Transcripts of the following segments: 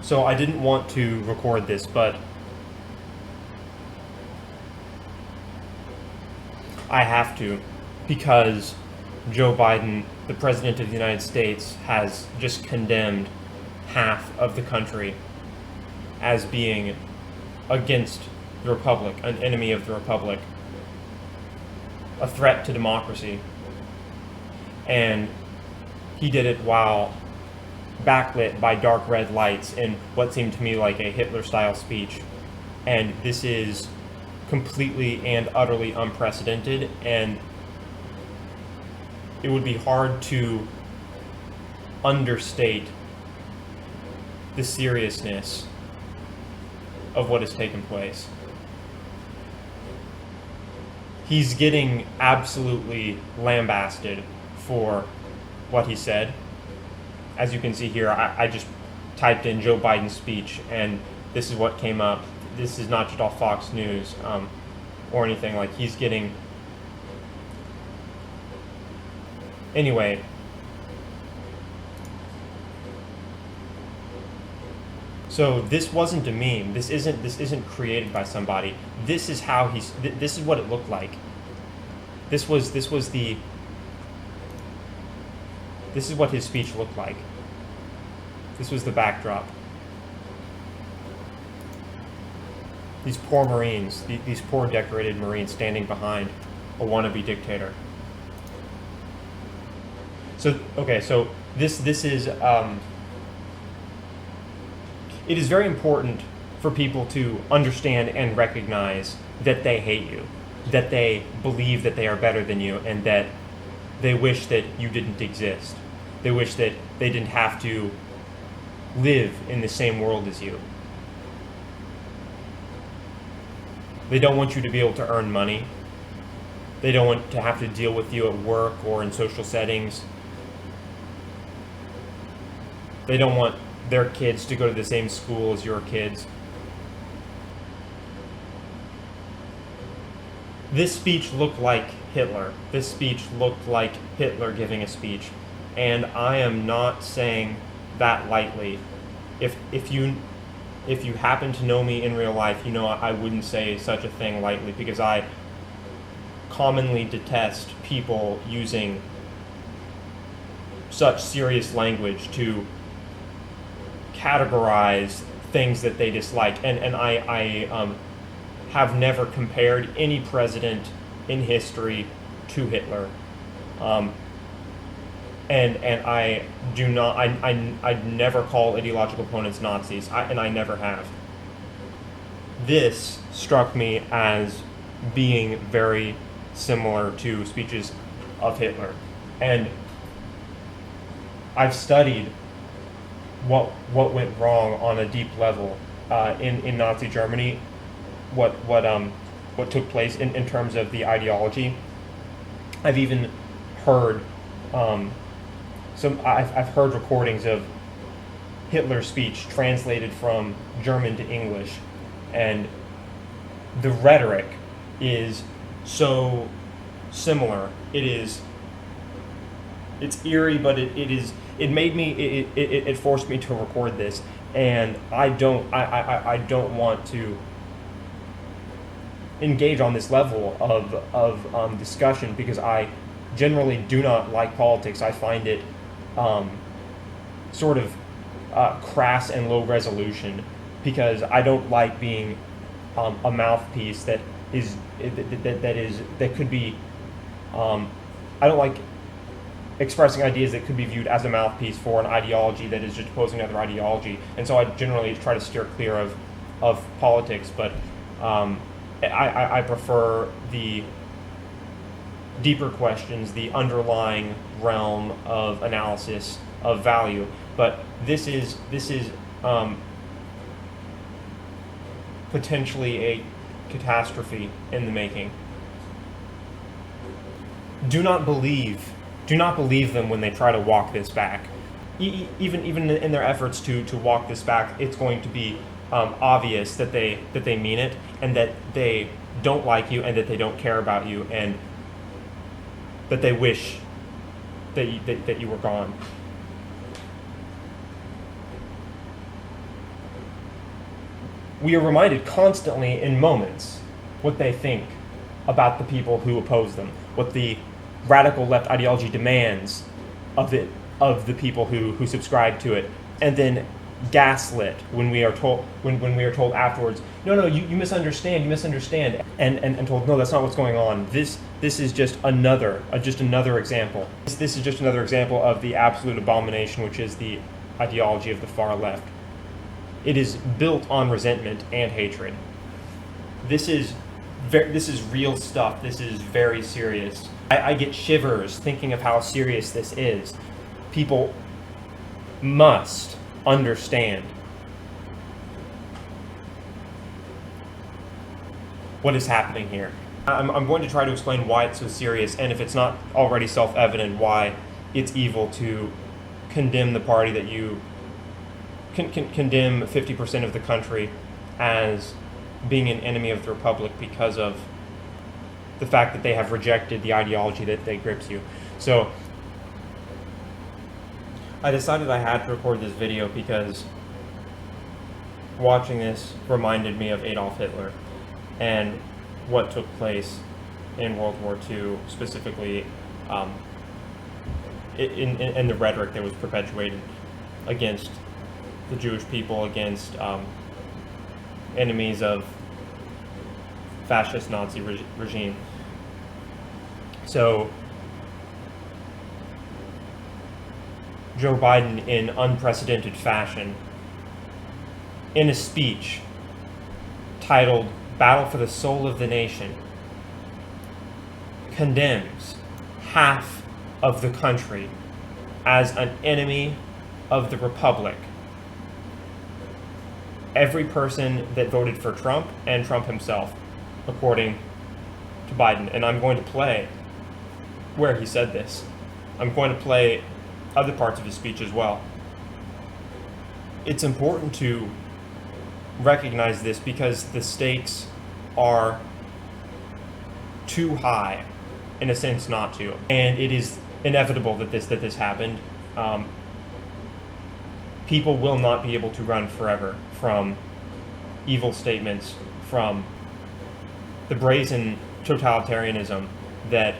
So I didn't want to record this, but I have to, because Joe Biden, the President of the United States, has just condemned half of the country as being against the Republic, an enemy of the Republic, a threat to democracy. And he did it while backlit by dark red lights in what seemed to me like a Hitler-style speech. And this is completely and utterly unprecedented, and it would be hard to understate the seriousness of what has taken place. He's getting absolutely lambasted for what he said. As you can see here, I just typed in Joe Biden's speech, and this is what came up. This is not just off Fox News or anything. Like, he's getting... Anyway. So this wasn't a meme. This isn't created by somebody. This is how this is what it looked like. This is what his speech looked like. This was the backdrop. These poor Marines, these poor decorated Marines standing behind a wannabe dictator. So, okay, so this is, it is very important for people to understand and recognize that they hate you, that they believe that they are better than you, and that they wish that you didn't exist. They wish that they didn't have to live in the same world as you. They don't want you to be able to earn money. They don't want to have to deal with you at work or in social settings. They don't want their kids to go to the same school as your kids. This speech looked like Hitler. This speech looked like Hitler giving a speech. And I am not saying that lightly. If you happen to know me in real life, you know I wouldn't say such a thing lightly, because I commonly detest people using such serious language to categorize things that they dislike. And I have never compared any president in history to Hitler. And I do not, I never call ideological opponents Nazis, and I never have. This struck me as being very similar to speeches of Hitler. And I've studied what went wrong on a deep level in Nazi Germany, what took place in terms of the ideology. I've even heard I've heard recordings of Hitler's speech translated from German to English, and the rhetoric is so similar. It's eerie, but it forced me to record this, and I don't want to engage on this level of discussion, because I generally do not like politics. I find it sort of crass and low resolution, because I don't like being a mouthpiece that could be. I don't like expressing ideas that could be viewed as a mouthpiece for an ideology that is just opposing another ideology, and so I generally try to steer clear of politics. But I prefer the deeper questions, the underlying realm of analysis of value. But this is potentially a catastrophe in the making. Do not believe them when they try to walk this back. Even in their efforts to walk this back, it's going to be obvious that they mean it, and that they don't like you, and that they don't care about you, and that they wish that you were gone. we are reminded constantly in moments what they think about the people who oppose them, what the radical left ideology demands of the people who subscribe to it, and then gaslit when we are told when we are told afterwards, no, you misunderstand, and told, no, that's not what's going on. This is just another example. This is just another example of the absolute abomination, which is the ideology of the far left. It is built on resentment and hatred. This is real stuff. This is very serious. I get shivers thinking of how serious this is. People must understand what is happening here. I'm going to try to explain why it's so serious, and if it's not already self-evident, why it's evil to condemn the party that you condemn 50% of the country as being an enemy of the Republic because of the fact that they have rejected the ideology that grips you. So I decided I had to record this video because watching this reminded me of Adolf Hitler and what took place in World War II, specifically in the rhetoric that was perpetuated against the Jewish people, against enemies of fascist Nazi regime. So Joe Biden, in unprecedented fashion, in a speech titled "Battle for the Soul of the Nation," condemns half of the country as an enemy of the Republic. Every person that voted for Trump and Trump himself, according to Biden. And I'm going to play where he said this. I'm going to play other parts of his speech as well. It's important to recognize this because the stakes are too high, in a sense, not to. And it is inevitable that this happened. People will not be able to run forever from evil statements, from the brazen totalitarianism that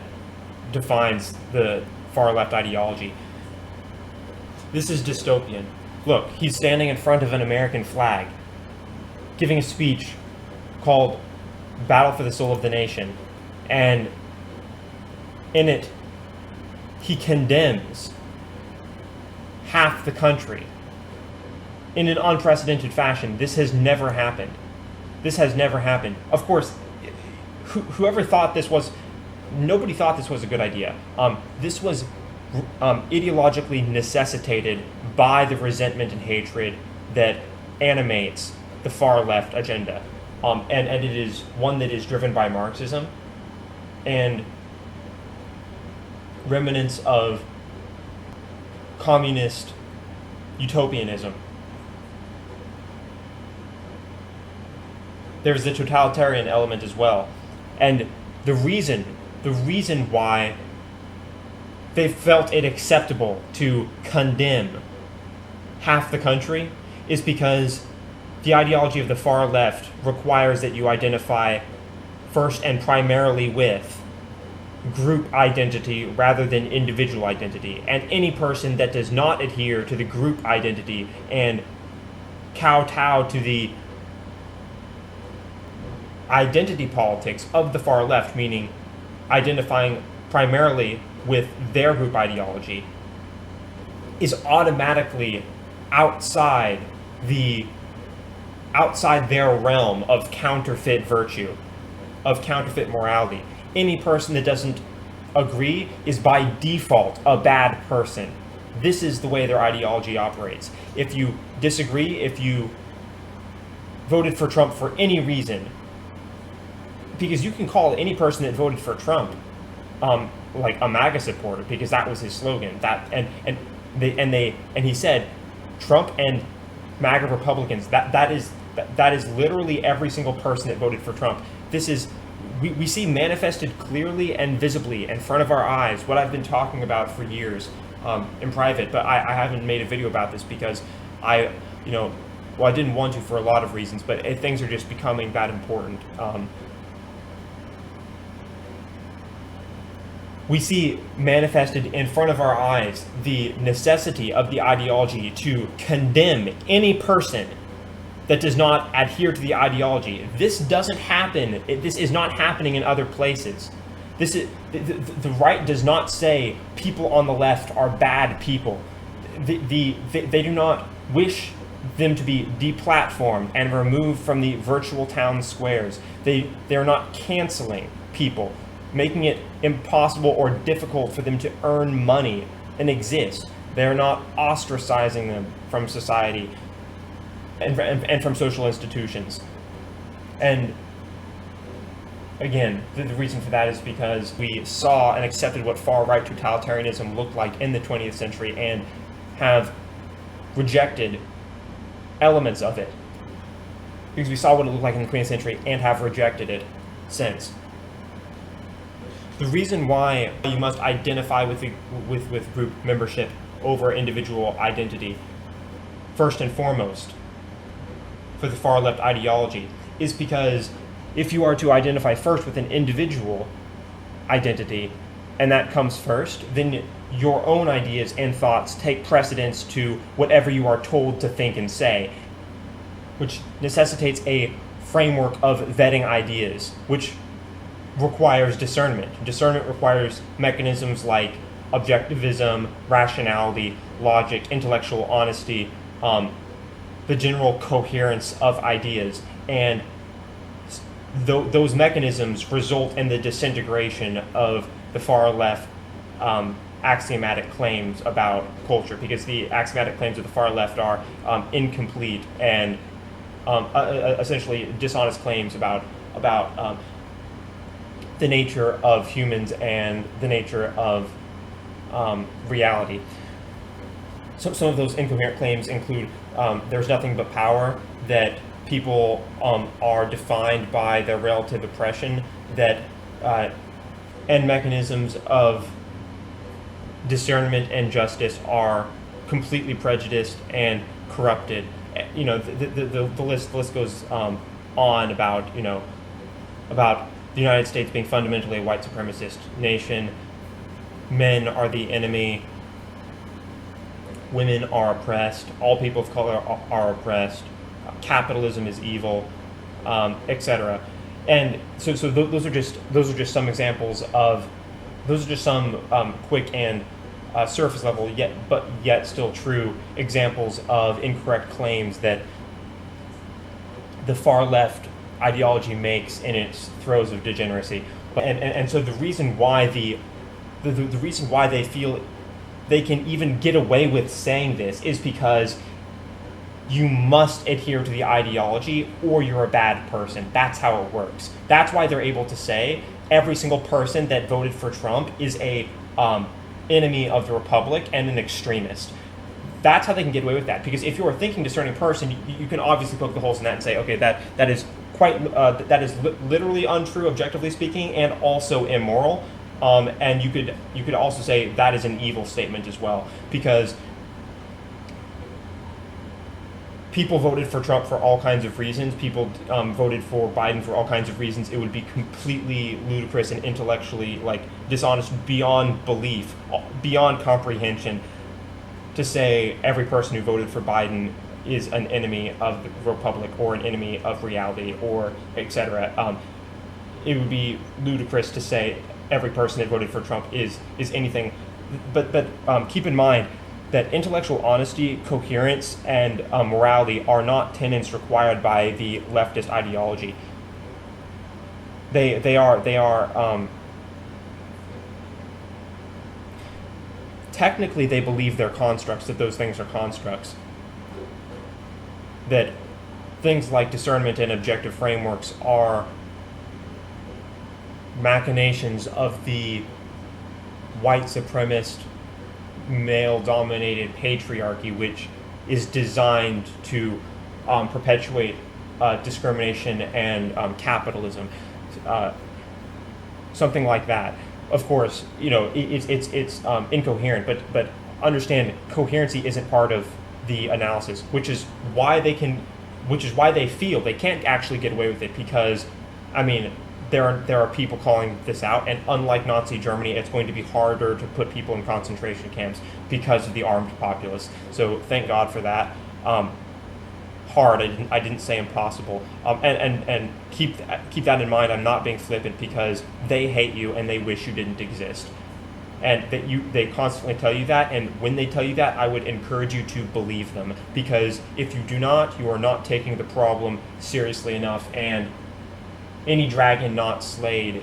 defines the far left ideology. This is dystopian. Look, he's standing in front of an American flag, giving a speech called "Battle for the Soul of the Nation," and in it, he condemns half the country in an unprecedented fashion. This has never happened. This has never happened. Of course, whoever thought this was, nobody thought this was a good idea. This was ideologically necessitated by the resentment and hatred that animates the far left agenda. And it is one that is driven by Marxism and remnants of communist utopianism. There's the totalitarian element as well. And the reason why they felt it acceptable to condemn half the country is because the ideology of the far left requires that you identify first and primarily with group identity rather than individual identity. And any person that does not adhere to the group identity and kowtow to the identity politics of the far left, meaning identifying primarily with their group ideology, is automatically outside their realm of counterfeit virtue, of counterfeit morality. Any person that doesn't agree is by default a bad person. This is the way their ideology operates. If you disagree, if you voted for Trump for any reason, because you can call any person that voted for Trump like a MAGA supporter, because that was his slogan. And he said Trump and MAGA Republicans. That is literally every single person that voted for Trump. This is we see manifested clearly and visibly in front of our eyes what I've been talking about for years in private, but I haven't made a video about this because well, I didn't want to for a lot of reasons, but things are just becoming that important. We see manifested in front of our eyes the necessity of the ideology to condemn any person that does not adhere to the ideology. This doesn't happen. This is not happening in other places. This is the right does not say people on the left are bad people. They do not wish them to be deplatformed and removed from the virtual town squares. They're not canceling people, making it impossible or difficult for them to earn money and exist. They're not ostracizing them from society and from social institutions. And again, the reason for that is because we saw and accepted what far-right totalitarianism looked like in the 20th century and have rejected elements of it. Because we saw what it looked like in the 20th century and have rejected it since. The reason why you must identify with group membership over individual identity, first and foremost, for the far left ideology, is because if you are to identify first with an individual identity, and that comes first, then your own ideas and thoughts take precedence to whatever you are told to think and say, which necessitates a framework of vetting ideas, which requires discernment. Discernment requires mechanisms like objectivism, rationality, logic, intellectual honesty, the general coherence of ideas, and those mechanisms result in the disintegration of the far left axiomatic claims about culture, because the axiomatic claims of the far left are incomplete and essentially dishonest claims about the nature of humans and the nature of reality. So some of those incoherent claims include there's nothing but power, that people are defined by their relative oppression, that end mechanisms of discernment and justice are completely prejudiced and corrupted. You know, the list goes on about, you know, about the United States being fundamentally a white supremacist nation. Men are the enemy. Women are oppressed. All people of color are oppressed. Capitalism is evil, etc. And so those are just some examples of, those are just some quick and surface level yet still true examples of incorrect claims that the far left ideology makes in its throes of degeneracy. And so the reason why the reason why they feel they can even get away with saying this is because you must adhere to the ideology or you're a bad person. That's how it works. That's why they're able to say every single person that voted for Trump is a enemy of the republic and an extremist. That's how they can get away with that. Because if you're a thinking, discerning person, you can obviously poke the holes in that and say, okay, that is quite literally untrue, objectively speaking, and also immoral. And you could also say that is an evil statement as well, because people voted for Trump for all kinds of reasons. People voted for Biden for all kinds of reasons. It would be completely ludicrous and intellectually dishonest beyond belief, beyond comprehension, to say every person who voted for Biden is an enemy of the republic or an enemy of reality or etc. It would be ludicrous to say every person that voted for Trump is anything. But keep in mind that intellectual honesty, coherence, and morality are not tenets required by the leftist ideology. They are technically they believe they're constructs, that those things are constructs. That things like discernment and objective frameworks are machinations of the white supremacist, male-dominated patriarchy, which is designed to perpetuate discrimination and capitalism, something like that. Of course, it's incoherent, but understand coherency isn't part of the analysis, which is why they feel they can't actually get away with it, because, I mean, there are people calling this out, and unlike Nazi Germany, it's going to be harder to put people in concentration camps because of the armed populace. So thank God for that. Hard. I didn't say impossible. And keep that in mind. I'm not being flippant, because they hate you and they wish you didn't exist, and they constantly tell you that. And when they tell you that, I would encourage you to believe them, because if you do not, you are not taking the problem seriously enough. And any dragon not slayed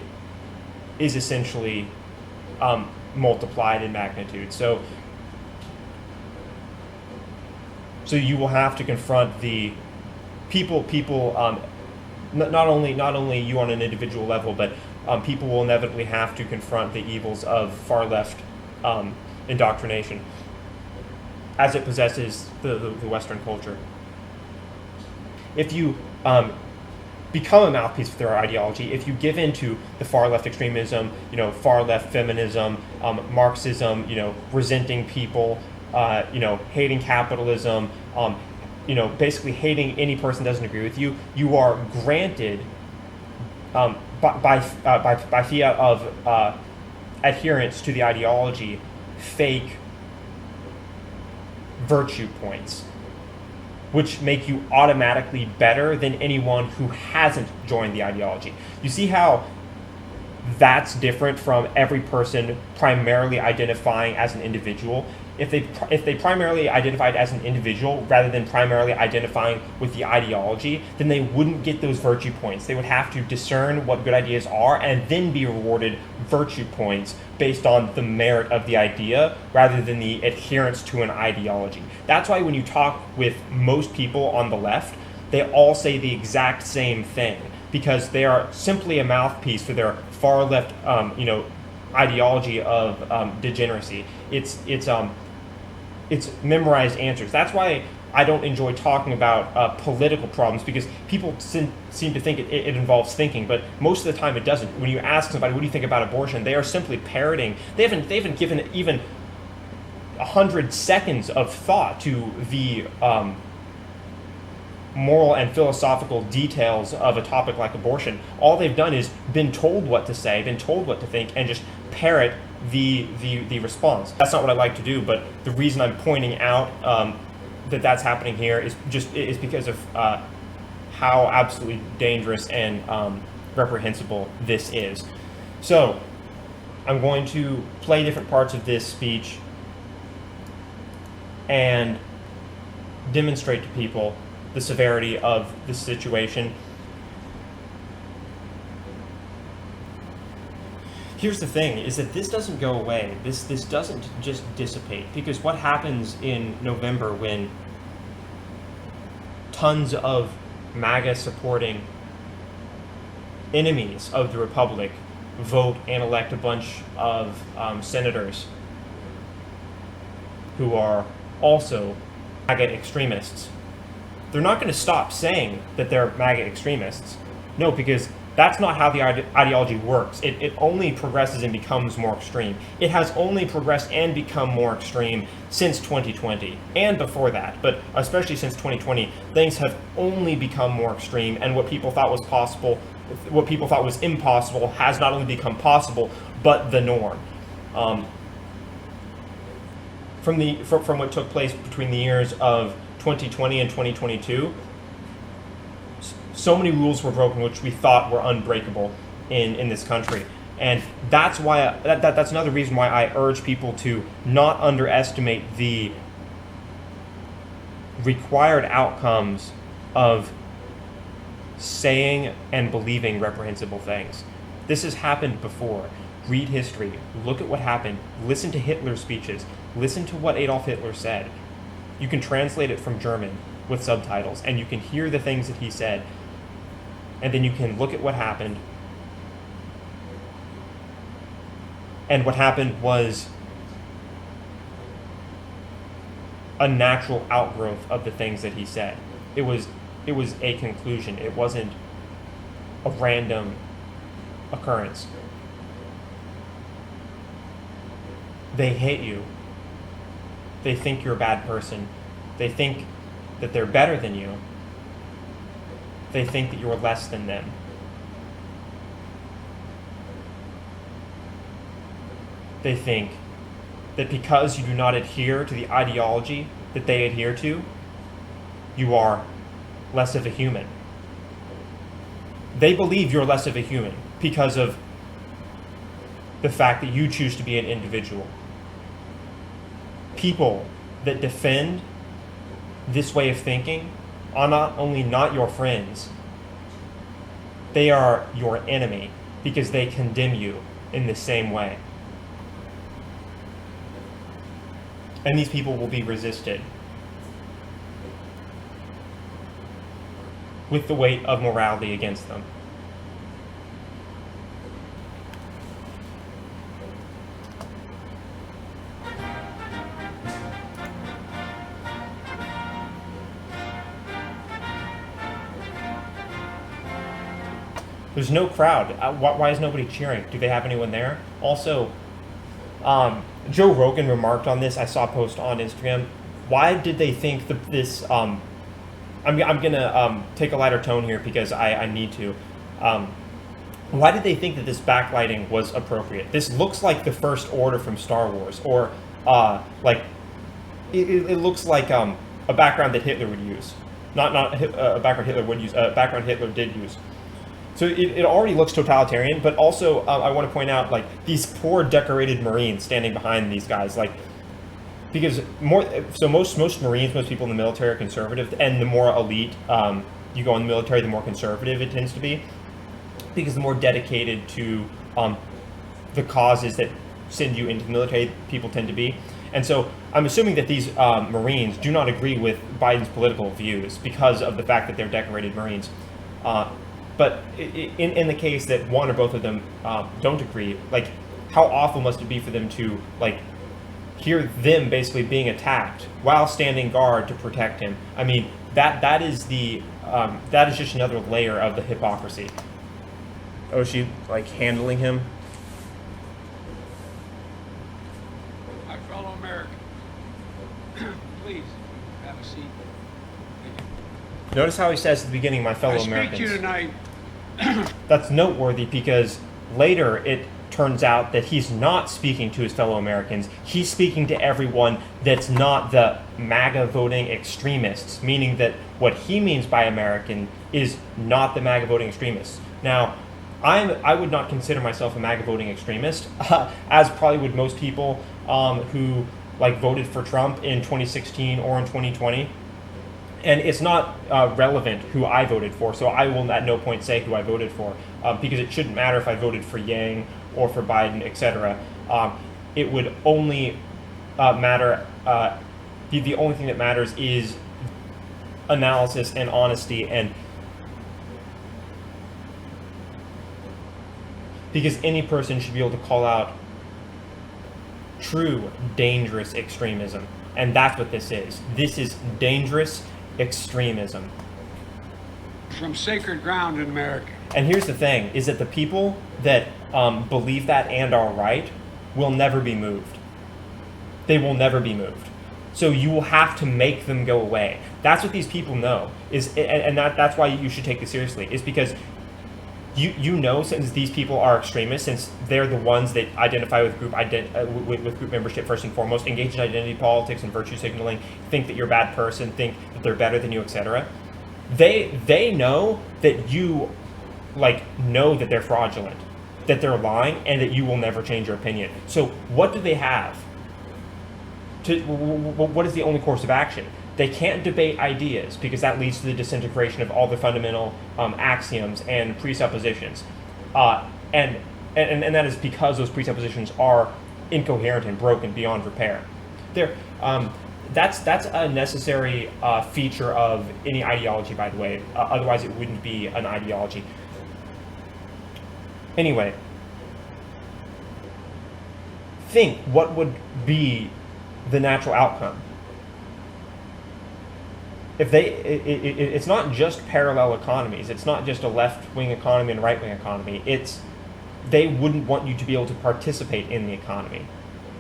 is essentially multiplied in magnitude. So you will have to confront the people. Not only you on an individual level, but people will inevitably have to confront the evils of far left indoctrination as it possesses the Western culture. If you become a mouthpiece for their ideology, if you give in to the far left extremism, far left feminism, Marxism, resenting people, hating capitalism, basically hating any person that doesn't agree with you, you are granted, by fiat of adherence to the ideology, fake virtue points, which make you automatically better than anyone who hasn't joined the ideology. You see how that's different from every person primarily identifying as an individual? If they primarily identified as an individual rather than primarily identifying with the ideology, then they wouldn't get those virtue points. They would have to discern what good ideas are and then be rewarded virtue points based on the merit of the idea rather than the adherence to an ideology. That's why when you talk with most people on the left, they all say the exact same thing, because they are simply a mouthpiece for their far left ideology of degeneracy. It's memorized answers. That's why I don't enjoy talking about political problems, because people seem to think it involves thinking, but most of the time it doesn't. When you ask somebody, what do you think about abortion, they are simply parroting. They haven't given even 100 seconds of thought to the moral and philosophical details of a topic like abortion. All they've done is been told what to say, been told what to think, and just parrot the response. That's not what I like to do, but the reason I'm pointing out that's happening here is because of how absolutely dangerous and reprehensible this is. So I'm going to play different parts of this speech and demonstrate to people the severity of the situation. Here's the thing, is that this doesn't go away. This doesn't just dissipate, because what happens in November when tons of MAGA supporting enemies of the Republic vote and elect a bunch of senators who are also MAGA extremists? They're not going to stop saying that they're MAGA extremists. No, because that's not how the ideology works. It only progresses and becomes more extreme. It has only progressed and become more extreme since 2020 and before that, but especially since 2020, things have only become more extreme, and what people thought was possible, what people thought was impossible, has not only become possible, but the norm. From what took place between the years of 2020 and 2022, so many rules were broken which we thought were unbreakable in this country. And that's why that's another reason why I urge people to not underestimate the required outcomes of saying and believing reprehensible things. This has happened before. Read history, look at what happened, listen to Hitler's speeches, listen to what Adolf Hitler said. You can translate it from German with subtitles, and you can hear the things that he said, and then you can look at what happened. And what happened was a natural outgrowth of the things that he said. It was a conclusion. It wasn't a random occurrence. They hate you. They think you're a bad person. They think that they're better than you. They think that you're less than them. They think that because you do not adhere to the ideology that they adhere to, you are less of a human. They believe you're less of a human because of the fact that you choose to be an individual. People that defend this way of thinking are not only not your friends, they are your enemy because they condemn you in the same way. And these people will be resisted with the weight of morality against them. There's no crowd. Why is nobody cheering? Do they have anyone there? Also, Joe Rogan remarked on this. I saw a post on Instagram. Why did they think that this? I'm gonna take a lighter tone here because I need to. Why did they think that this backlighting was appropriate? This looks like the First Order from Star Wars, or like it looks like a background that Hitler would use. Not a background Hitler would use. A background Hitler did use. So it already looks totalitarian, but also I want to point out like these poor decorated Marines standing behind these guys, like because most Marines, most people in the military are conservative, and the more elite you go in the military, the more conservative it tends to be, because the more dedicated to the causes that send you into the military people tend to be. And so I'm assuming that these Marines do not agree with Biden's political views because of the fact that they're decorated Marines. But in the case that one or both of them don't agree, like how awful must it be for them to like hear them basically being attacked while standing guard to protect him? I mean, that is just another layer of the hypocrisy. Oh, is she like handling him? My fellow American, please have a seat. Notice how he says at the beginning, "My fellow Americans." I speak to you tonight. That's noteworthy because later it turns out that he's not speaking to his fellow Americans. He's speaking to everyone that's not the MAGA voting extremists, meaning that what he means by American is not the MAGA voting extremists. Now, I would not consider myself a MAGA voting extremist, as probably would most people who like voted for Trump in 2016 or in 2020. And it's not relevant who I voted for, so I will at no point say who I voted for, because it shouldn't matter if I voted for Yang or for Biden, etc. It would only matter, the only thing that matters is analysis and honesty, and because any person should be able to call out true, dangerous extremism. And that's what this is. This is dangerous extremism. From sacred ground in America. And here's the thing, is that the people that believe that and are right will never be moved. They will never be moved. So you will have to make them go away. That's what these people know, that's why you should take this seriously, is because you know, since these people are extremists, since they're the ones that identify with group with group membership first and foremost, engage in identity politics and virtue signaling, think that you're a bad person, think that they're better than you, etc. They know that you like know that they're fraudulent, that they're lying, and that you will never change your opinion. So what do they have? What is the only course of action? They can't debate ideas because that leads to the disintegration of all the fundamental axioms and presuppositions, and that is because those presuppositions are incoherent and broken beyond repair. That's a necessary feature of any ideology, by the way. Otherwise, it wouldn't be an ideology. Anyway, think what would be the natural outcome. If it's not just parallel economies. It's not just a left-wing economy and a right-wing economy. They wouldn't want you to be able to participate in the economy.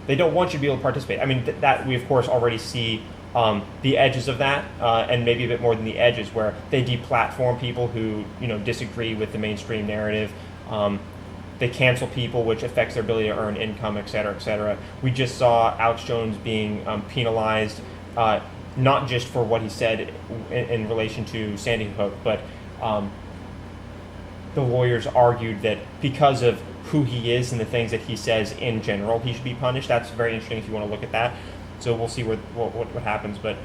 They don't want you to be able to participate. I mean, that we of course already see the edges of that, and maybe a bit more than the edges, where they deplatform people who disagree with the mainstream narrative. They cancel people, which affects their ability to earn income, et cetera, et cetera. We just saw Alex Jones being penalized, not just for what he said in relation to Sandy Hook, but the lawyers argued that because of who he is and the things that he says in general, he should be punished. That's very interesting if you want to look at that. So we'll see what happens. But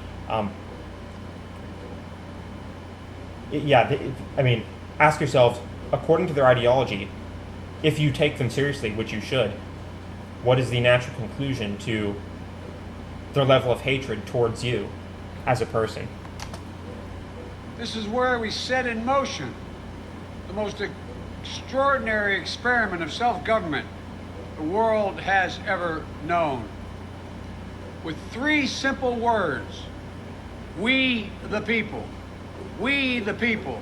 ask yourselves, according to their ideology, if you take them seriously, which you should, what is the natural conclusion to their level of hatred towards you as a person? This is where we set in motion the most extraordinary experiment of self-government the world has ever known. With 3 simple words: we the people. We the people.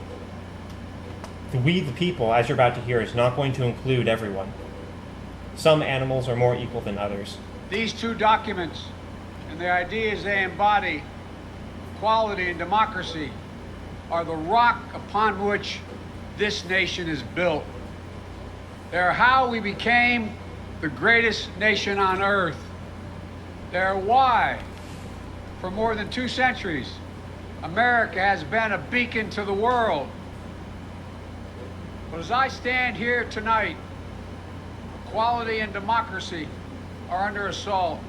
The we the people, as you're about to hear, is not going to include everyone. Some animals are more equal than others. These 2 documents and the ideas they embody, equality and democracy, are the rock upon which this nation is built. They are how we became the greatest nation on earth. They are why, for more than 2 centuries, America has been a beacon to the world. But as I stand here tonight, equality and democracy are under assault.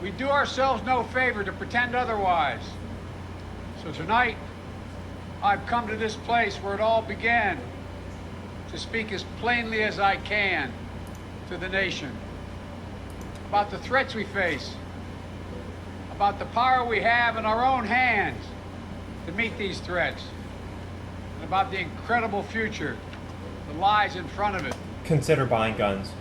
We do ourselves no favor to pretend otherwise. So tonight, I've come to this place where it all began to speak as plainly as I can to the nation about the threats we face, about the power we have in our own hands to meet these threats, and about the incredible future that lies in front of it. Consider buying guns.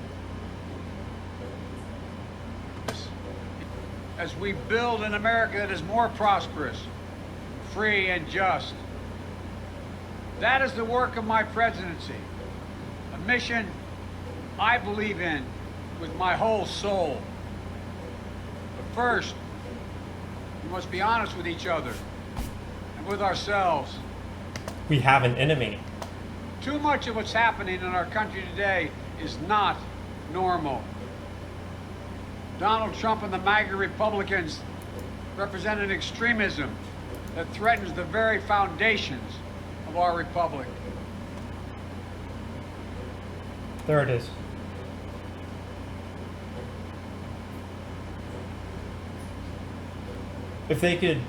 As we build an America that is more prosperous, free, and just. That is the work of my presidency, a mission I believe in with my whole soul. But first, we must be honest with each other and with ourselves. We have an enemy. Too much of what's happening in our country today is not normal. Donald Trump and the MAGA Republicans represent an extremism that threatens the very foundations of our republic. There it is. If they could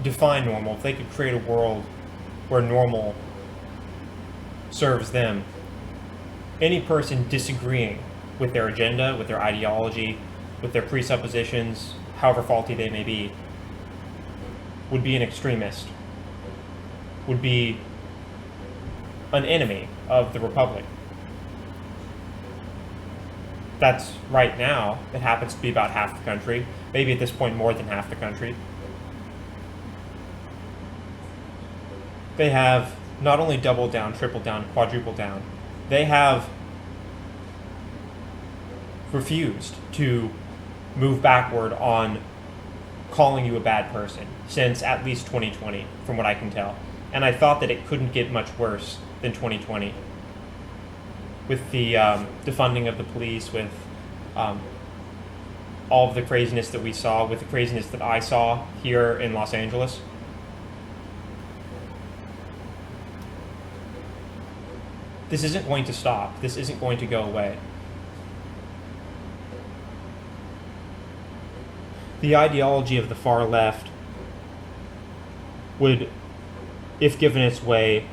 define normal, if they could create a world where normal serves them, any person disagreeing with their agenda, with their ideology, with their presuppositions, however faulty they may be, would be an extremist, would be an enemy of the Republic. That's right now, it happens to be about half the country, maybe at this point more than half the country. They have not only doubled down, tripled down, quadrupled down, they have refused to move backward on calling you a bad person since at least 2020, from what I can tell. And I thought that it couldn't get much worse than 2020. With the defunding of the police, with all of the craziness that we saw, with the craziness that I saw here in Los Angeles. This isn't going to stop. This isn't going to go away. The ideology of the far left would, if given its way,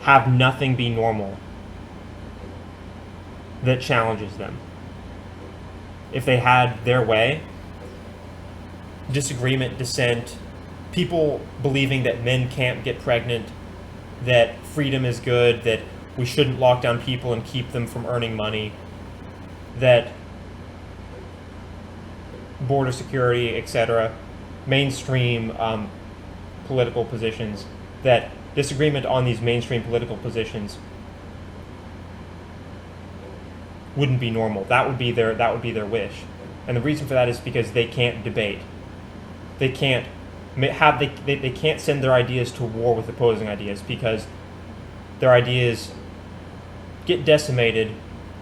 have nothing be normal that challenges them. If they had their way, disagreement, dissent, people believing that men can't get pregnant, that freedom is good, that we shouldn't lock down people and keep them from earning money, that border security, etc., mainstream political positions, that disagreement on these mainstream political positions wouldn't be normal. That would be their wish. And the reason for that is because they can't debate. They can't they can't send their ideas to war with opposing ideas because their ideas get decimated,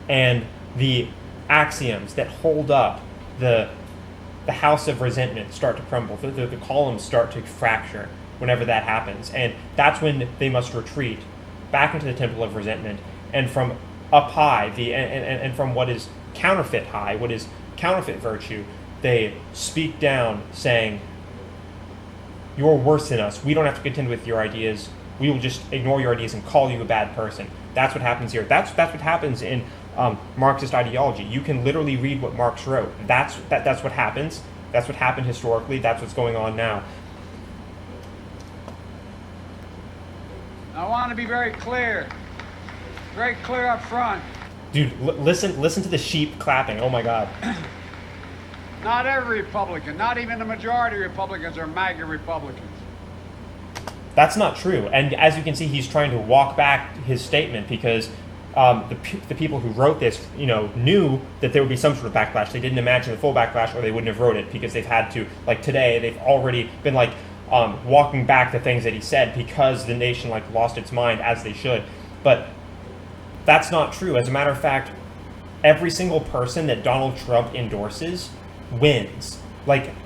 and the axioms that hold up the house of resentment start to crumble. The columns start to fracture whenever that happens, and that's when they must retreat back into the temple of resentment, and from up high, and from what is counterfeit high, what is counterfeit virtue, they speak down, saying, "You're worse than us. We don't have to contend with your ideas. We will just ignore your ideas and call you a bad person." That's what happens here. That's what happens in Marxist ideology. You can literally read what Marx wrote. That's what happens. That's what happened historically. That's what's going on now. I want to be very clear up front. Dude, listen to the sheep clapping. Oh my God. Not every Republican, not even the majority of Republicans are MAGA Republicans. That's not true. And as you can see, he's trying to walk back his statement because the people who wrote this, knew that there would be some sort of backlash. They didn't imagine the full backlash, or they wouldn't have wrote it, because they've had to, like today, they've already been walking back the things that he said because the nation lost its mind, as they should. But that's not true. As a matter of fact, every single person that Donald Trump endorses wins.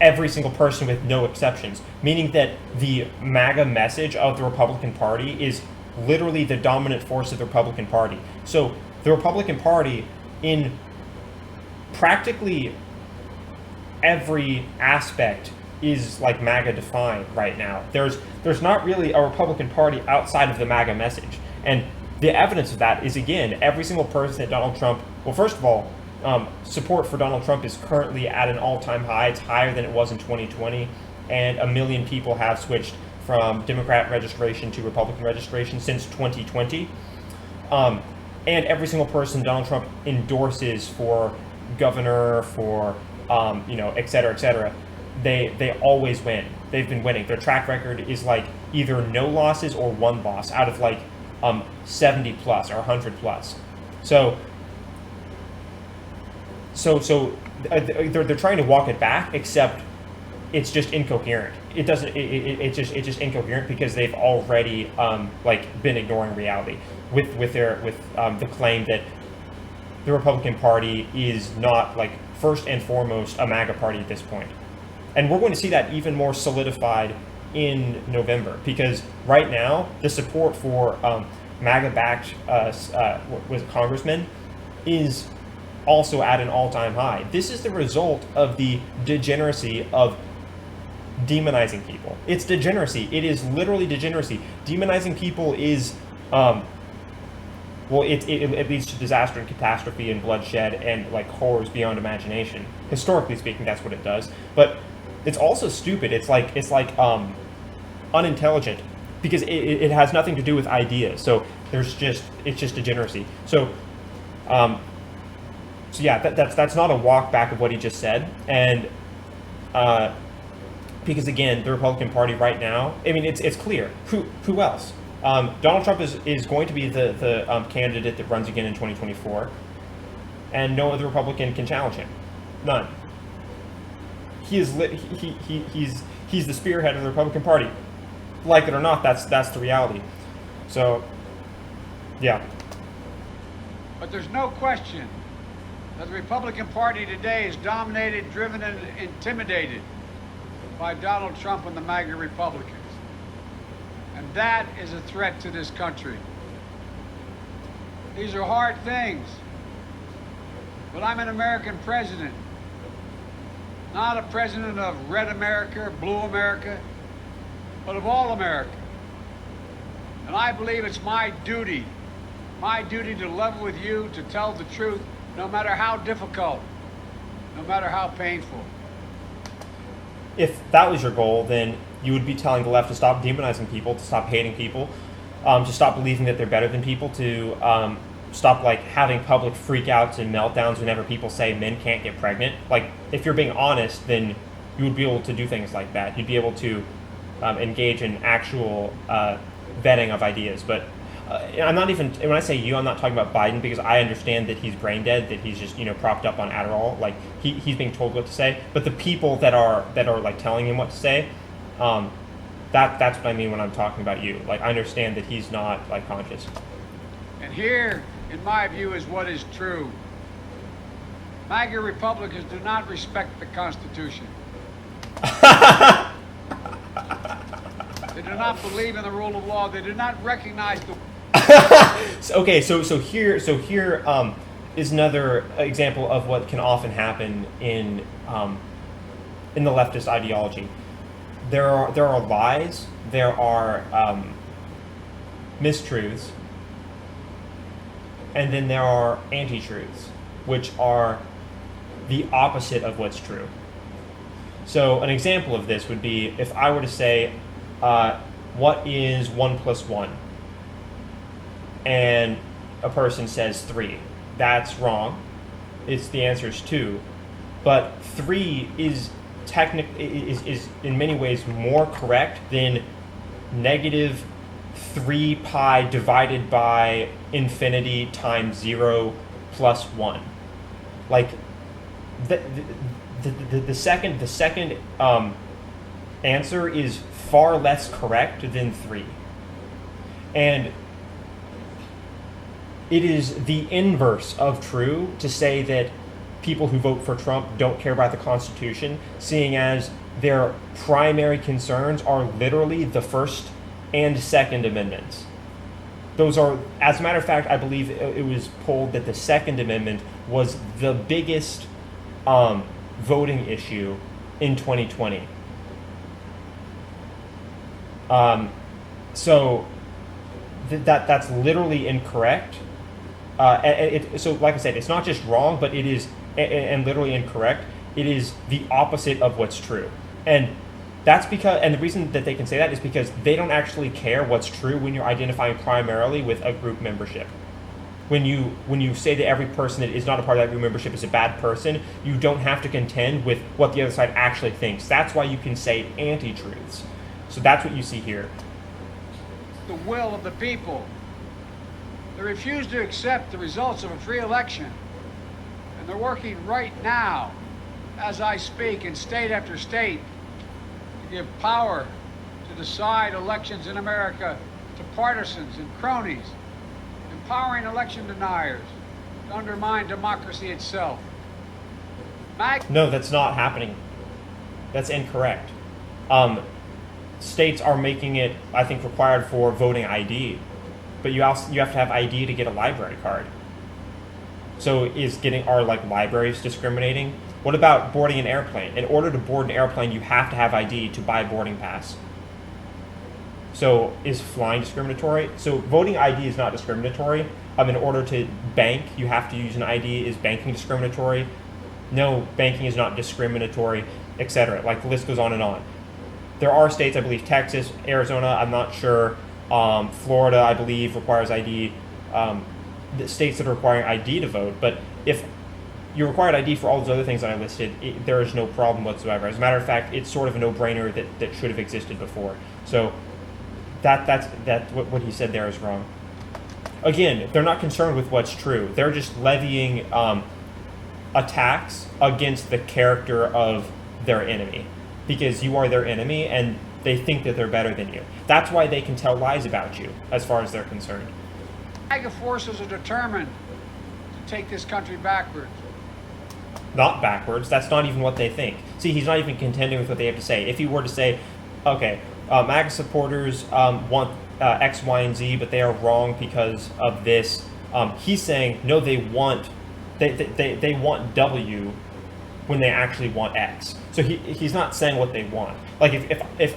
Every single person, with no exceptions. Meaning that the MAGA message of the Republican Party is literally the dominant force of the Republican Party. So the Republican Party, in practically every aspect, is MAGA defined right now. There's not really a Republican Party outside of the MAGA message. And the evidence of that is, again, every single person that Donald Trump, well, first of all, support for Donald Trump is currently at an all-time high. It's higher than it was in 2020, and 1 million people have switched from Democrat registration to Republican registration since 2020. And every single person Donald Trump endorses for governor, for et cetera, they always win. They've been winning. Their track record is either no losses or one loss out of 70 plus or 100 plus. So they're trying to walk it back, except it's just incoherent. It's just incoherent because they've already been ignoring reality with the claim that the Republican Party is not first and foremost a MAGA party at this point. And we're going to see that even more solidified in November, because right now the support for MAGA-backed congressmen is also at an all-time high. This is the result of the degeneracy of demonizing people. It's degeneracy. It is literally degeneracy. Demonizing people is, it leads to disaster and catastrophe and bloodshed and horrors beyond imagination. Historically speaking, that's what it does. But it's also stupid. It's unintelligent, because it has nothing to do with ideas. So it's just degeneracy. So yeah, that's not a walk back of what he just said, and because again, the Republican Party right now, I mean, it's clear who else. Donald Trump is going to be the candidate that runs again in 2024, and no other Republican can challenge him, none. He's the spearhead of the Republican Party. Like it or not, that's the reality. So, yeah. But there's no question that the Republican Party today is dominated, driven, and intimidated by Donald Trump and the MAGA Republicans. And that is a threat to this country. These are hard things. But I'm an American president, not a president of red America, blue America, but of all America. And I believe it's my duty to level with you, to tell the truth, no matter how difficult, no matter how painful. If that was your goal, then you would be telling the left to stop demonizing people, to stop hating people, to stop believing that they're better than people, to stop having public freakouts and meltdowns whenever people say men can't get pregnant. If you're being honest, then you would be able to do things like that. You'd be able to engage in actual vetting of ideas. But I'm not even, when I say you, I'm not talking about Biden, because I understand that he's brain dead, that he's just, propped up on Adderall. Like, he's being told what to say. But the people that are like telling him what to say, that's what I mean when I'm talking about you. Like, I understand that he's not like conscious. And here, in my view, is what is true. MAGA Republicans do not respect the Constitution. They do not believe in the rule of law. They do not recognize the... Okay, so here is another example of what can often happen in the leftist ideology. There are lies, there are mistruths, and then there are anti-truths, which are the opposite of what's true. So an example of this would be if I were to say, what is 1 plus 1? And a person says 3. That's wrong. The answer is 2. But 3 is in many ways more correct than negative 3 pi divided by infinity times 0 plus 1. Like the second answer is far less correct than 3. And it is the inverse of true to say that people who vote for Trump don't care about the Constitution, seeing as their primary concerns are literally the First and Second Amendments. Those are, as a matter of fact, I believe it was polled that the Second Amendment was the biggest voting issue in 2020. So that's literally incorrect. So like I said, it's not just wrong, but it is and literally incorrect. It is the opposite of what's true. And that's because, and the reason that they can say that is because they don't actually care what's true when you're identifying primarily with a group membership. When you say that every person that is not a part of that group membership is a bad person, you don't have to contend with what the other side actually thinks. That's why you can say anti-truths. So that's what you see here. The will of the people. They refuse to accept the results of a free election. And they're working right now, as I speak, in state after state, to give power to decide elections in America to partisans and cronies, empowering election deniers to undermine democracy itself. No, that's not happening. That's incorrect. States are making it, I think, required for voting ID, but you have to have ID to get a library card. So are libraries discriminating? What about boarding an airplane? In order to board an airplane, you have to have ID to buy a boarding pass. So is flying discriminatory? So voting ID is not discriminatory. In order to bank, you have to use an ID. Is banking discriminatory? No, banking is not discriminatory, etc. Like, the list goes on and on. There are states, I believe Texas, Arizona, I'm not sure, Florida, I believe, requires ID, the states that are requiring ID to vote. But if you required ID for all those other things that I listed, there is no problem whatsoever. As a matter of fact, it's sort of a no-brainer that should have existed before. So that's what he said there is wrong. Again, they're not concerned with what's true. They're just levying attacks against the character of their enemy, because you are their enemy and they think that they're better than you. That's why they can tell lies about you, as far as they're concerned. MAGA forces are determined to take this country backwards. Not backwards. That's not even what they think. See, he's not even contending with what they have to say. If he were to say, okay, MAGA supporters want X, Y, and Z, but they are wrong because of this, he's saying, no, they want W when they actually want X. So he's not saying what they want. Like, if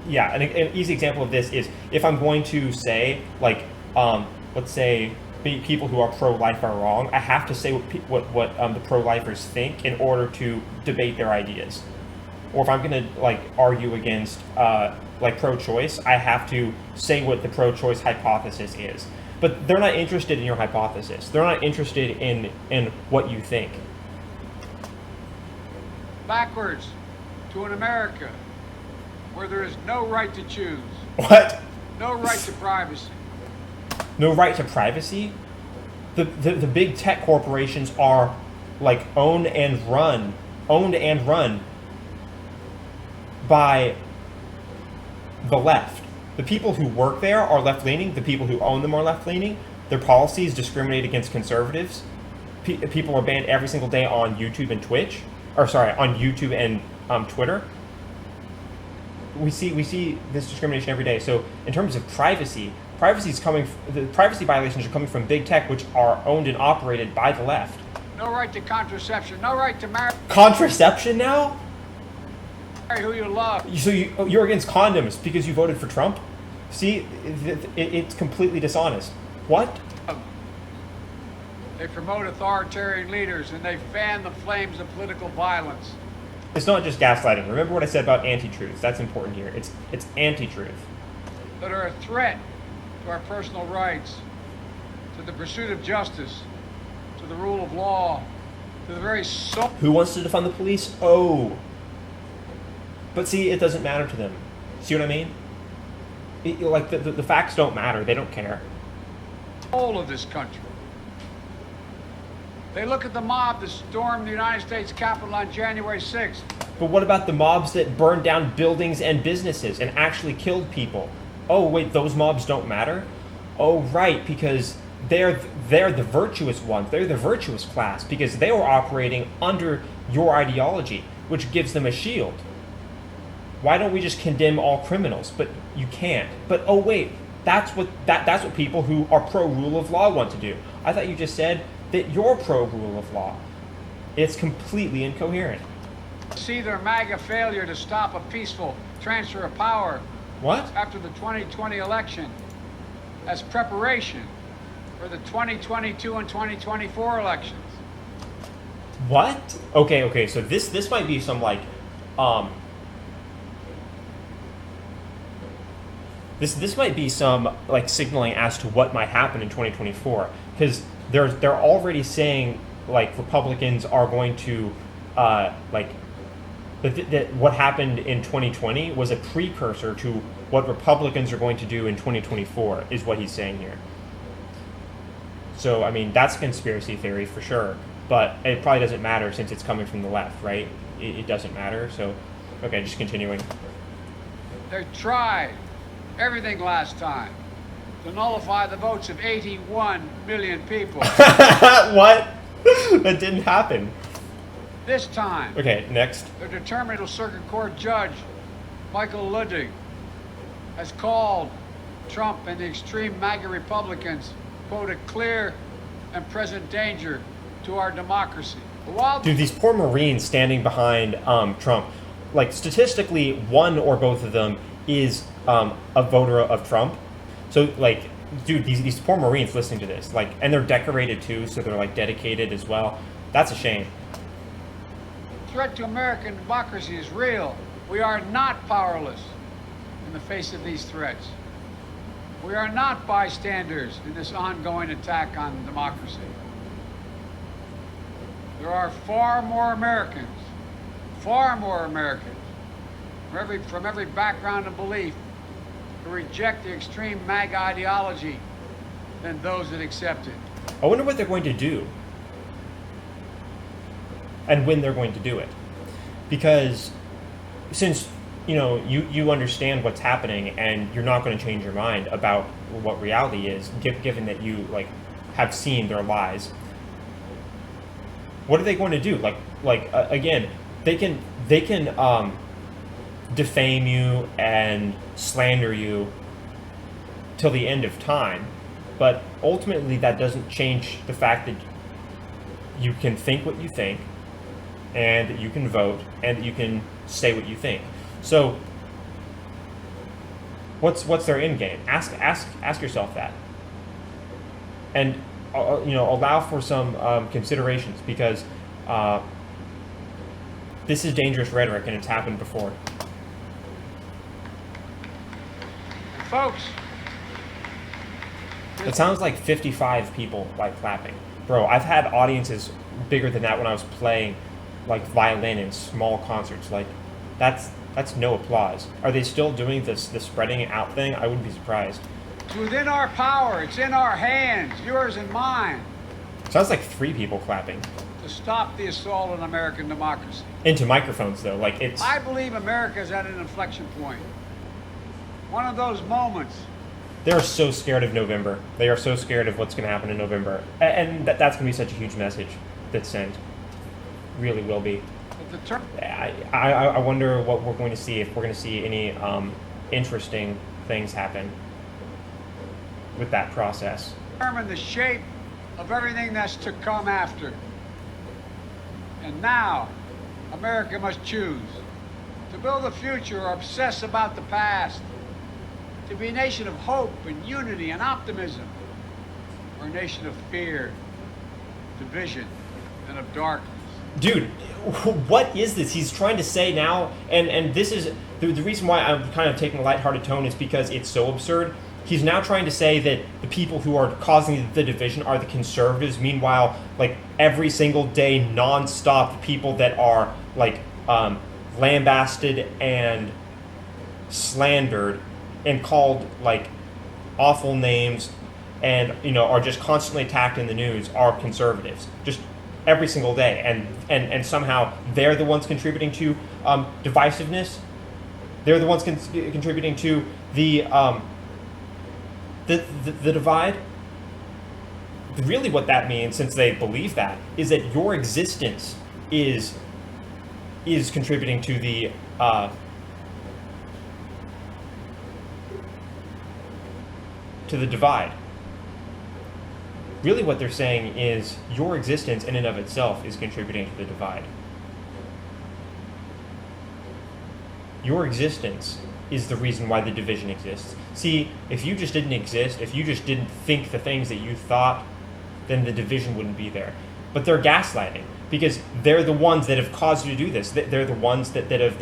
an easy example of this is if I'm going to say, like, let's say people who are pro-life are wrong, I have to say what the pro-lifers think in order to debate their ideas. Or if I'm going to, like, argue against pro-choice, I have to say what the pro-choice hypothesis is. But they're not interested in your hypothesis. They're not interested in what you think. Backwards to an America where there is no right to choose. What? No right to privacy. no right to privacy. The big tech corporations are like owned and run by the left. The people who work there are left-leaning. The people who own them are left-leaning. Their policies discriminate against conservatives. People are banned every single day on YouTube and Twitch, on YouTube and Twitter. We see this discrimination every day. So in terms of privacy, the privacy violations are coming from big tech, which are owned and operated by the left. No right to contraception. No right to marry. Contraception now? Marry who you love. So you're against condoms because you voted for Trump? See, it's completely dishonest. What? They promote authoritarian leaders and they fan the flames of political violence. It's not just gaslighting. Remember what I said about anti-truths. That's important here. It's anti-truth. That are a threat to our personal rights, to the pursuit of justice, to the rule of law, to the very soul. Who wants to defund the police? Oh. But see, it doesn't matter to them. See what I mean? The facts don't matter. They don't care. Whole of this country. They look at the mob that stormed the United States Capitol on January 6th. But what about the mobs that burned down buildings and businesses and actually killed people? Oh, wait, those mobs don't matter? Oh, right, because they're the virtuous ones. They're the virtuous class because they were operating under your ideology, which gives them a shield. Why don't we just condemn all criminals? But you can't. But oh wait, that's what people who are pro rule of law want to do. I thought you just said that you're pro rule of law. It's completely incoherent. See their MAGA failure to stop a peaceful transfer of power. What? After the 2020 election as preparation for the 2022 and 2024 elections. What? Okay, so this might be some like This might be some like signaling as to what might happen in 2024, because they're already saying like Republicans are going to that what happened in 2020 was a precursor to what Republicans are going to do in 2024 is what he's saying here. So I mean that's a conspiracy theory for sure, but it probably doesn't matter since it's coming from the left, right? It doesn't matter. So okay, just continuing. They tried everything last time to nullify the votes of 81 million people. What? That didn't happen. This time. Okay, next. The determined circuit court judge, Michael Ludwig, has called Trump and the extreme MAGA Republicans, quote, a clear and present danger to our democracy. Dude, these poor Marines standing behind Trump, like statistically, one or both of them is a voter of Trump. So like, dude, these poor Marines listening to this, like, and they're decorated too, so they're like dedicated as well. That's a shame. Threat to American democracy is real. We are not powerless in the face of these threats. We are not bystanders in this ongoing attack on democracy. There are far more Americans from every background and belief who reject the extreme MAGA ideology than those that accept it. I wonder what they're going to do and when they're going to do it. Because since you understand what's happening and you're not going to change your mind about what reality is, given that you like have seen their lies, what are they going to do? Again, they can defame you and slander you till the end of time, but ultimately that doesn't change the fact that you can think what you think, and that you can vote, and that you can say what you think. So what's their end game? Ask yourself that, and allow for some considerations, because this is dangerous rhetoric and it's happened before. Folks, it sounds like 55 people like clapping. Bro, I've had audiences bigger than that when I was playing like violin in small concerts. Like that's no applause. Are they still doing this spreading it out thing? I wouldn't be surprised. It's within our power. It's in our hands, yours and mine, Sounds like 3 people clapping. to stop the assault on American democracy. Into microphones, though. Like, it's... I believe America is at an inflection point. One of those moments. They're so scared of November. They are so scared of what's going to happen in November. And that's going to be such a huge message that's sent. Really will be. I wonder what we're going to see, if we're going to see any interesting things happen with that process. Determine the shape of everything that's to come after. And now, America must choose to build a future or obsess about the past, to be a nation of hope and unity and optimism, or a nation of fear, division, and of darkness. Dude, what is this? He's trying to say now, and this is the reason why I'm kind of taking a lighthearted tone is because it's so absurd. He's now trying to say that the people who are causing the division are the conservatives. Meanwhile, like every single day, nonstop, the people that are like lambasted and slandered and called like awful names and are just constantly attacked in the news are conservatives. Just every single day, and somehow they're the ones contributing to divisiveness. They're the ones contributing to the divide. Really, what that means, since they believe that, is that your existence is contributing to the divide. Really what they're saying is your existence in and of itself is contributing to the divide. Your existence is the reason why the division exists. See, if you just didn't exist, if you just didn't think the things that you thought, then the division wouldn't be there. But they're gaslighting, because they're the ones that have caused you to do this. They're the ones that have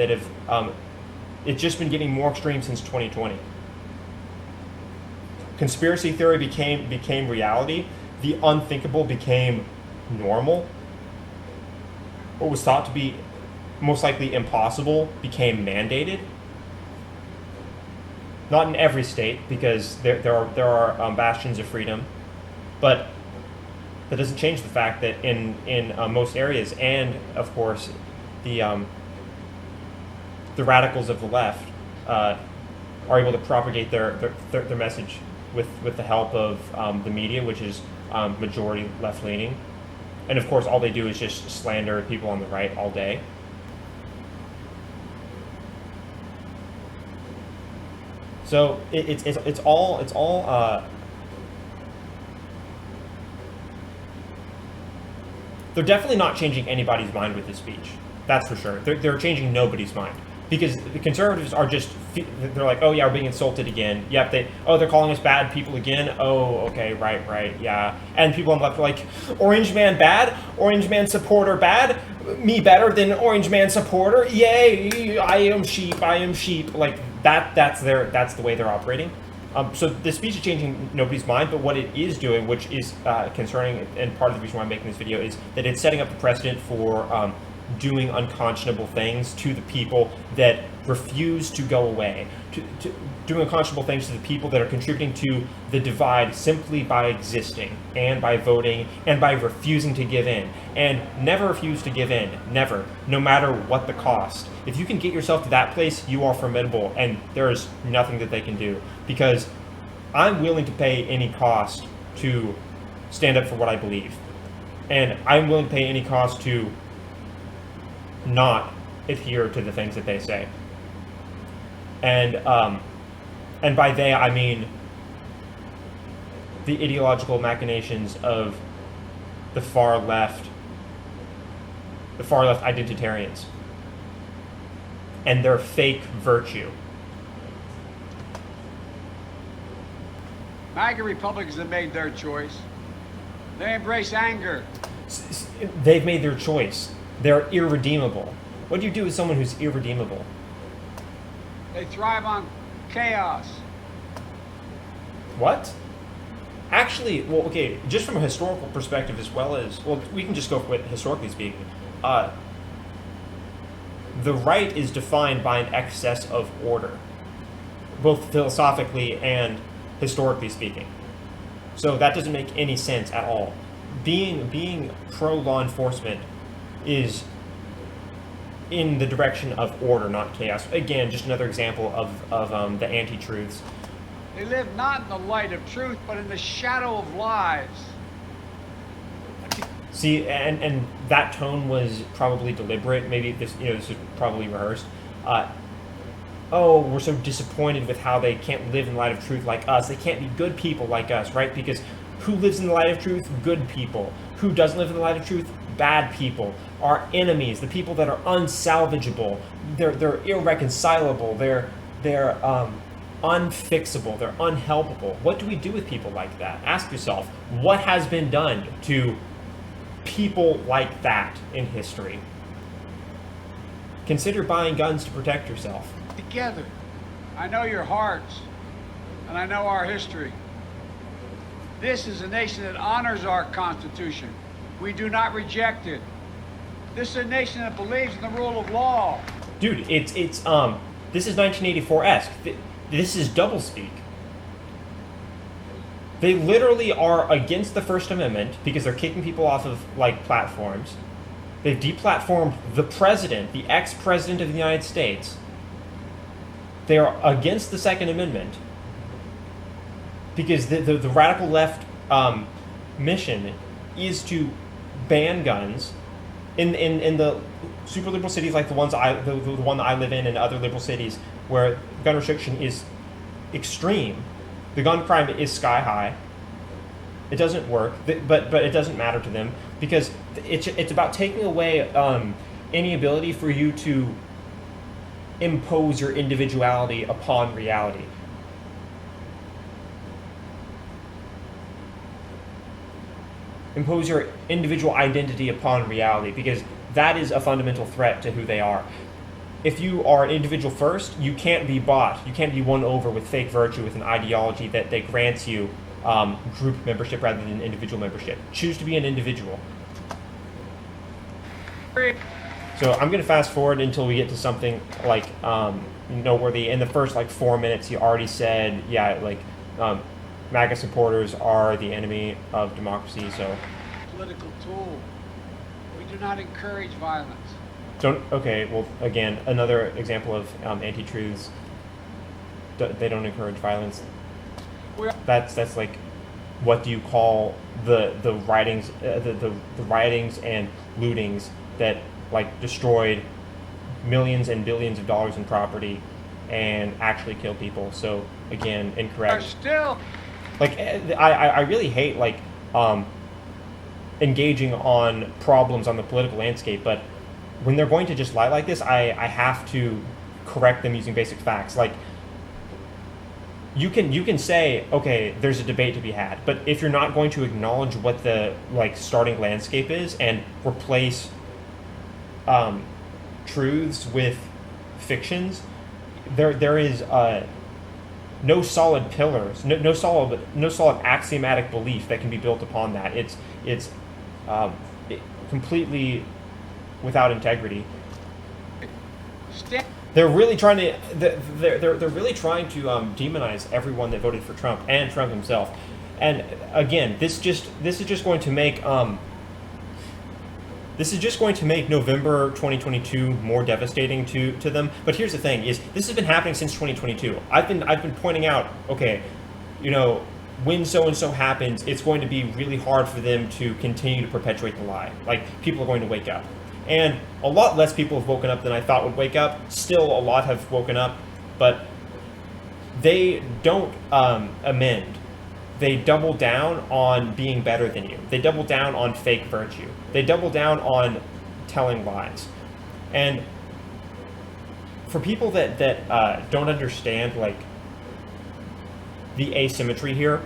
it's just been getting more extreme since 2020. Conspiracy theory became reality. The unthinkable became normal. What was thought to be most likely impossible became mandated. Not in every state, because there are bastions of freedom, but that doesn't change the fact that in most areas, and of course the radicals of the left are able to propagate their message with the help of the media, which is majority left-leaning. And of course, all they do is just slander people on the right all day. So it's all they're definitely not changing anybody's mind with this speech. That's for sure. They're changing nobody's mind. Because the conservatives are just, they're like, oh yeah, we're being insulted again. Yep, they're calling us bad people again. Oh, okay, right, yeah. And people on the left are like, Orange Man bad? Orange Man supporter bad? Me better than Orange Man supporter? Yay, I am sheep. Like, that's the way they're operating. So the speech is changing nobody's mind, but what it is doing, which is concerning, and part of the reason why I'm making this video, is that it's setting up the precedent for doing unconscionable things to the people that refuse to go away, to doing unconscionable things to the people that are contributing to the divide simply by existing and by voting and by refusing to give in. And never refuse to give in, never, no matter what the cost. If you can get yourself to that place, you are formidable, and there is nothing that they can do, because I'm willing to pay any cost to stand up for what I believe, and I'm willing to pay any cost to not adhere to the things that they say. And by they, I mean the ideological machinations of the far left identitarians and their fake virtue. MAGA Republicans have made their choice. They embrace anger. They've made their choice. They're irredeemable. What do you do with someone who's irredeemable? They thrive on chaos. What? Actually, well, okay, just from a historical perspective as well as, well, we can just go with historically speaking. The right is defined by an excess of order, both philosophically and historically speaking. So that doesn't make any sense at all. Being pro law enforcement is in the direction of order, not chaos. Again, just another example of the anti-truths. They live not in the light of truth, but in the shadow of lies. See, and that tone was probably deliberate. Maybe this is probably rehearsed. Oh, we're so disappointed with how they can't live in the light of truth like us. They can't be good people like us, right? Because who lives in the light of truth? Good people. Who doesn't live in the light of truth? Bad people. Our enemies, the people that are unsalvageable. They're irreconcilable. They're unfixable. They're unhelpable. What do we do with people like that? Ask yourself, what has been done to people like that in history? Consider buying guns to protect yourself. Together. I know your hearts, and I know our history. This is a nation that honors our Constitution. We do not reject it. This is a nation that believes in the rule of law. Dude, this is 1984-esque. This is doublespeak. They literally are against the First Amendment because they're kicking people off of platforms. They've deplatformed the president, the ex-president of the United States. They are against the Second Amendment because the radical left mission is to ban guns in the super liberal cities like the one that I live in and other liberal cities where gun restriction is extreme. The gun crime is sky high. It doesn't work, but it doesn't matter to them because it's about taking away any ability for you to impose your individuality upon reality. Impose your individual identity upon reality, because that is a fundamental threat to who they are. If you are an individual first, you can't be bought. You can't be won over with fake virtue, with an ideology that grants you group membership rather than individual membership. Choose to be an individual. So I'm going to fast forward until we get to something noteworthy. In the first 4 minutes, you already said, MAGA supporters are the enemy of democracy. So political tool. We do not encourage violence. Okay, well, again, another example of anti-truths. They don't encourage violence. That's what do you call the writings, the riotings and lootings that destroyed millions and billions of dollars in property and actually killed people? So again, incorrect. Still, I really hate engaging on problems on the political landscape, but when they're going to just lie like this, I have to correct them using basic facts. You can say, okay, there's a debate to be had, but if you're not going to acknowledge what the starting landscape is and replace truths with fictions, there is no solid pillars, no solid axiomatic belief that can be built upon that. It's completely without integrity. They're really trying to demonize everyone that voted for Trump and Trump himself. And again, this is just going to make November 2022 more devastating to them. But here's the thing: is this has been happening since 2022. I've been pointing out, okay, when so and so happens, it's going to be really hard for them to continue to perpetuate the lie. People are going to wake up. And a lot less people have woken up than I thought would wake up. Still, a lot have woken up, but they don't amend. They double down on being better than you. They double down on fake virtue. They double down on telling lies. And for people that don't understand the asymmetry here,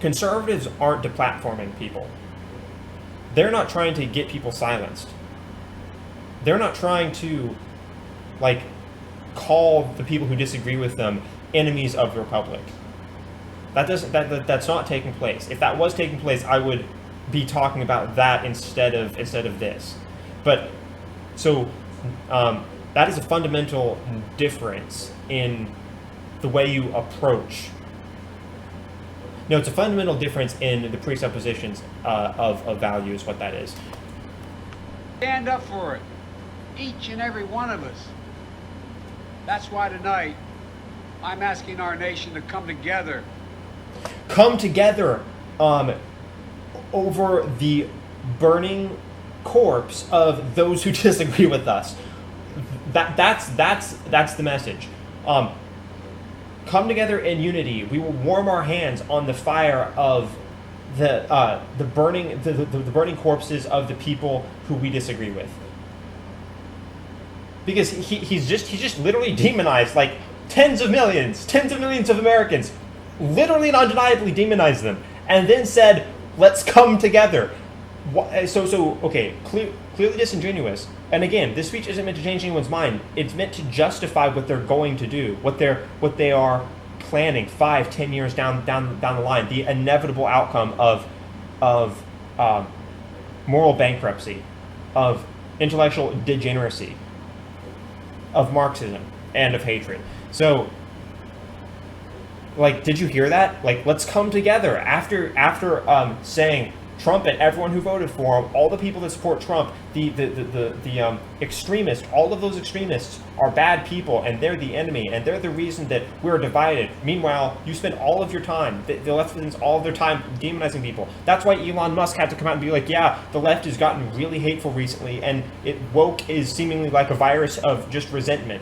conservatives aren't deplatforming people. They're not trying to get people silenced. They're not trying to call the people who disagree with them enemies of the republic. That's not taking place. If that was taking place, I would be talking about that instead of this. But so that is a fundamental difference in the way you approach No, it's a fundamental difference in the presuppositions of value is what that is. Stand up for it, each and every one of us. That's why tonight I'm asking our nation to come together. Come together over the burning corpse of those who disagree with us. That's the message. Come together in unity. We will warm our hands on the fire of the burning corpses of the people who we disagree with. Because he's just literally demonized like tens of millions of Americans, literally and undeniably demonized them, and then said, "Let's come together." Okay, clearly disingenuous. And again, this speech isn't meant to change anyone's mind. It's meant to justify what they're going to do, what they are planning 5-10 years down the line, the inevitable outcome of moral bankruptcy, of intellectual degeneracy, of Marxism, and of hatred. So, like, did you hear that? Like, let's come together after saying Trump and everyone who voted for him, all the people that support Trump, the extremists, all of those extremists are bad people, and they're the enemy, and they're the reason that we're divided. Meanwhile, you spend all of your time, the left spends all of their time demonizing people. That's why Elon Musk had to come out and be like, yeah, the left has gotten really hateful recently, and woke is seemingly like a virus of just resentment.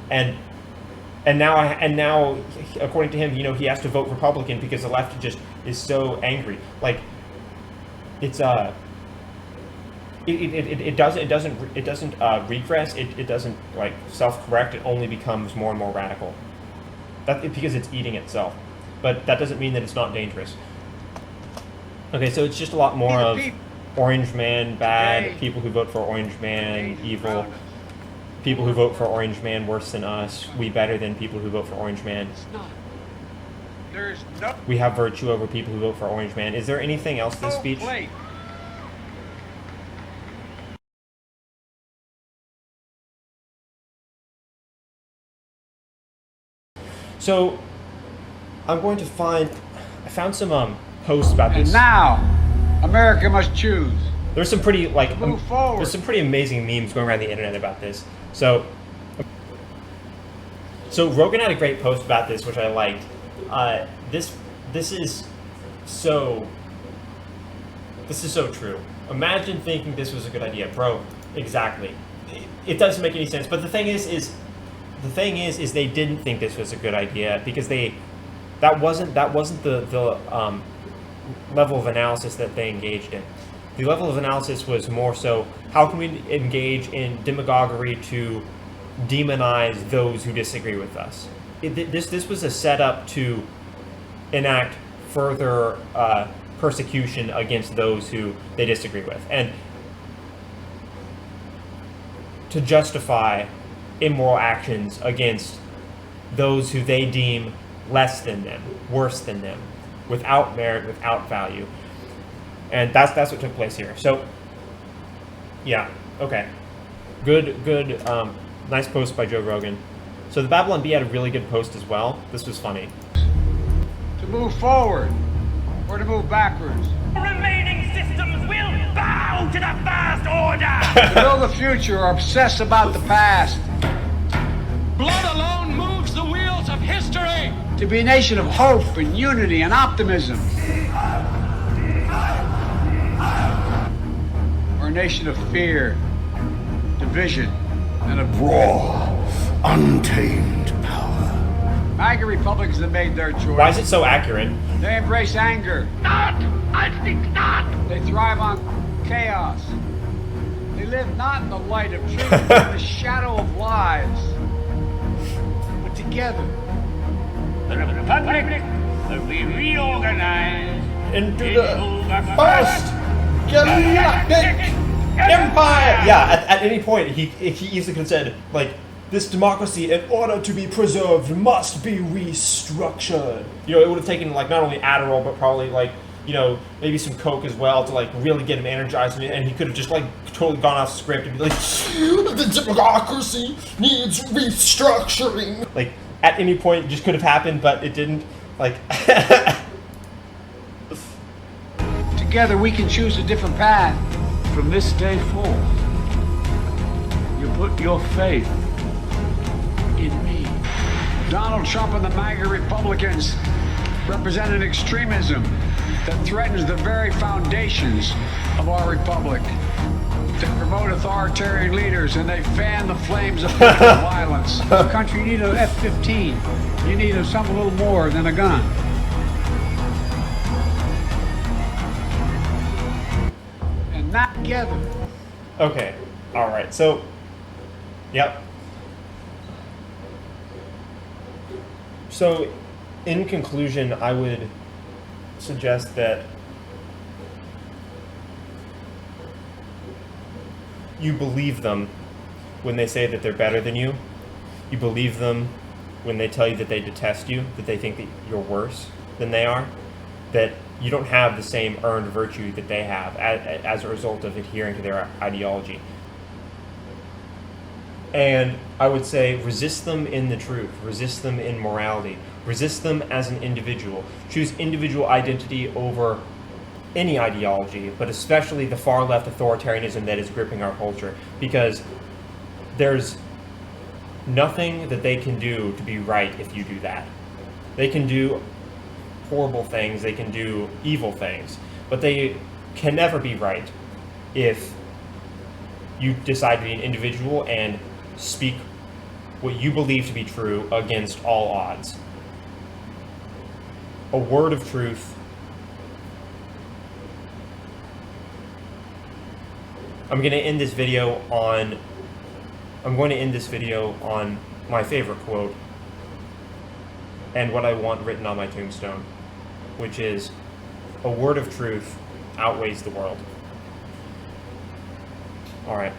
And now, according to him, he has to vote Republican because the left just is so angry. Like, it's it doesn't regress. It doesn't like self-correct. It only becomes more and more radical. Because it's eating itself. But that doesn't mean that it's not dangerous. Okay, so it's just a lot more of Orange Man bad, people who vote for Orange Man evil, people who vote for Orange Man worse than us, we better than people who vote for Orange Man. We have virtue over people who vote for Orange Man. Is there anything else in this speech? So, I found some posts about this. And now, America must choose. There's some pretty there's some pretty amazing memes going around the internet about this. So Rogan had a great post about this, which I liked. This is so true. Imagine thinking this was a good idea, bro. Exactly. It doesn't make any sense. But the thing is they didn't think this was a good idea because that wasn't the level of analysis that they engaged in. The level of analysis was more so, how can we engage in demagoguery to demonize those who disagree with us? This was a setup to enact further persecution against those who they disagree with, and to justify immoral actions against those who they deem less than them, worse than them, without merit, without value. And that's what took place here. So, yeah, okay. Good, nice post by Joe Rogan. So the Babylon Bee had a really good post as well. This was funny. To move forward or to move backwards. Remaining systems will bow to the first order. To build the future or obsess about the past. Blood alone moves the wheels of history. To be a nation of hope and unity and optimism. Or a nation of fear, division, and of raw, untamed power. MAGA Republicans have made their choice. Why is it so accurate? They embrace anger. Not! I think not! They thrive on chaos. They live not in the light of truth, but in the shadow of lies. But together, The Republic will be reorganized into the first galactic empire! Yeah, at any point, he easily could have said, like, this democracy, in order to be preserved, must be restructured. It would have taken, like, not only Adderall, but probably, like, maybe some Coke as well to, like, really get him energized. And he could have just, like, totally gone off script and be like, the democracy needs restructuring. Like, at any point, it just could have happened, but it didn't. Like, together we can choose a different path. From this day forth, you put your faith in me. Donald Trump and the MAGA Republicans represent an extremism that threatens the very foundations of our republic. They promote authoritarian leaders and they fan the flames of political violence. The country needs an F-15. You need something a little more than a gun. And not together. Okay, alright, so, yep. So, in conclusion, I would suggest that you believe them when they say that they're better than you. You believe them when they tell you that they detest you, that they think that you're worse than they are, that you don't have the same earned virtue that they have as a result of adhering to their ideology. And I would say resist them in the truth, resist them in morality, resist them as an individual. Choose individual identity over any ideology, but especially the far left authoritarianism that is gripping our culture, because there's nothing that they can do to be right if you do that. They can do horrible things, they can do evil things, but they can never be right if you decide to be an individual and speak what you believe to be true against all odds. A word of truth. I'm going to end this video on my favorite quote and what I want written on my tombstone, which is, a word of truth outweighs the world. All right.